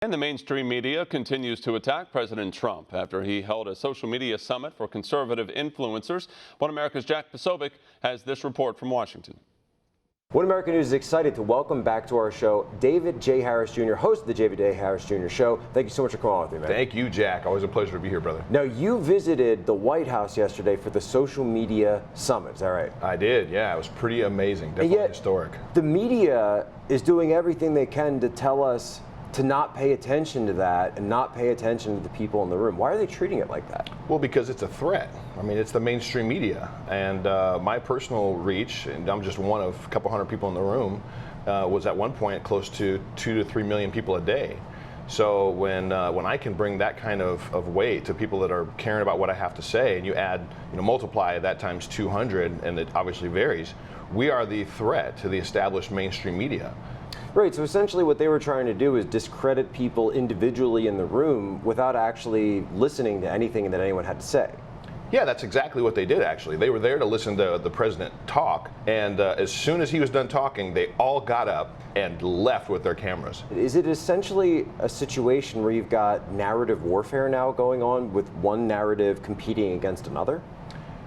And the mainstream media continues to attack President Trump after he held a social media summit for conservative influencers. One America's Jack Posobiec has this report from Washington. One American News is excited to welcome back to our show David J. Harris Jr., host of the David J. Harris Jr. Show. Thank you so much for coming on with me, man. Thank you, Jack. Always a pleasure to be here, brother. Now, you visited the White House yesterday for the social media summit. Is that right? I did, yeah. It was pretty amazing. Definitely historic. The media is doing everything they can to tell us to not pay attention to that and not pay attention to the people in the room. Why are they treating it like that? Well, because it's a threat. I mean, it's the mainstream media. And my personal reach, and I'm just one of a couple hundred people in the room, was at one point close to 2 to 3 million people a day. So when I can bring that kind of weight to people that are caring about what I have to say, and you add, multiply that times 200, and it obviously varies, we are the threat to the established mainstream media. Right, so essentially what they were trying to do is discredit people individually in the room without actually listening to anything that anyone had to say. Yeah, that's exactly what they did, actually. They were there to listen to the president talk, and as soon as he was done talking, they all got up and left with their cameras. Is it essentially a situation where you've got narrative warfare now going on with one narrative competing against another?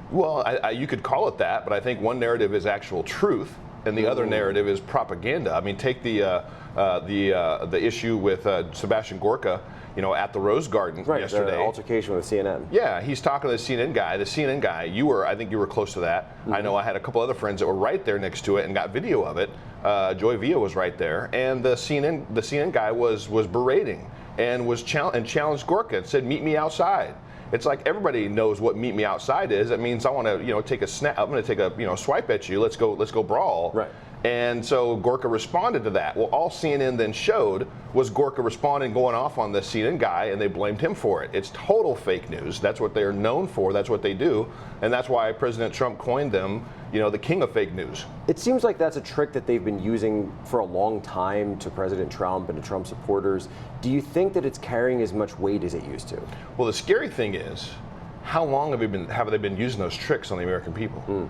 Well, you could call it that, but I think one narrative is actual truth, and the other narrative is propaganda. I mean, take the issue with Sebastian Gorka, at the Rose Garden yesterday. The altercation with CNN. Yeah, he's talking to the CNN guy. The CNN guy, I think you were close to that. I know I had a couple other friends that were right there next to it and got video of it. Joy Villa was right there, and the CNN guy was berating and challenged Gorka and said, "Meet me outside." It's like everybody knows what "meet me outside" is. It means I want to, take a snap. I'm going to take a, swipe at you. Let's go brawl. Right. And so Gorka responded to that. Well, all CNN then showed was Gorka responding, going off on the CNN guy, and they blamed him for it. It's total fake news. That's what they're known for. That's what they do, and that's why President Trump coined them, the king of fake news. It seems like that's a trick that they've been using for a long time to President Trump and to Trump supporters. Do you think that it's carrying as much weight as it used to? Well, the scary thing is, how long have they been using those tricks on the American people?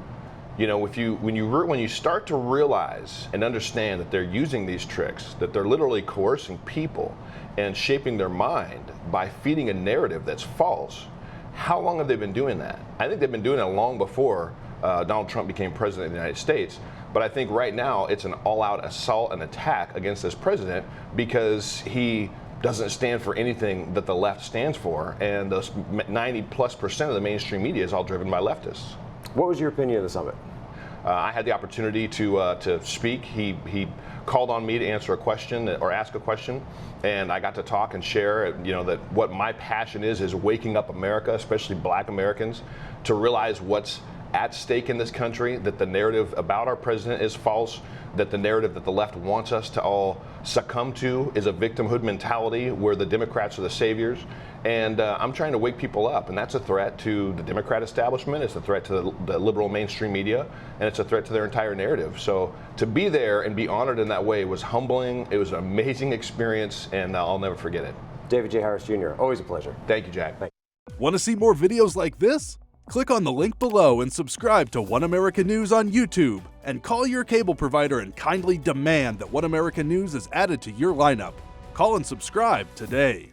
When you start to realize and understand that they're using these tricks, that they're literally coercing people and shaping their mind by feeding a narrative that's false, how long have they been doing that? I think they've been doing it long before Donald Trump became president of the United States. But I think right now it's an all-out assault and attack against this president because he doesn't stand for anything that the left stands for, and those 90+% of the mainstream media is all driven by leftists. What was your opinion of the summit? I had the opportunity to speak. He called on me to answer a question or ask a question, and I got to talk and share, that what my passion is waking up America, especially Black Americans, to realize what's at stake in this country, that the narrative about our president is false, that the narrative that the left wants us to all succumb to is a victimhood mentality where the Democrats are the saviors. And I'm trying to wake people up, and that's a threat to the Democrat establishment, it's a threat to the liberal mainstream media, and it's a threat to their entire narrative. So to be there and be honored in that way was humbling. It was an amazing experience, and I'll never forget it. David J. Harris Jr., always a pleasure. Thank you, Jack. Want to see more videos like this? Click on the link below and subscribe to One America News on YouTube, and call your cable provider and kindly demand that One America News is added to your lineup. Call and subscribe today.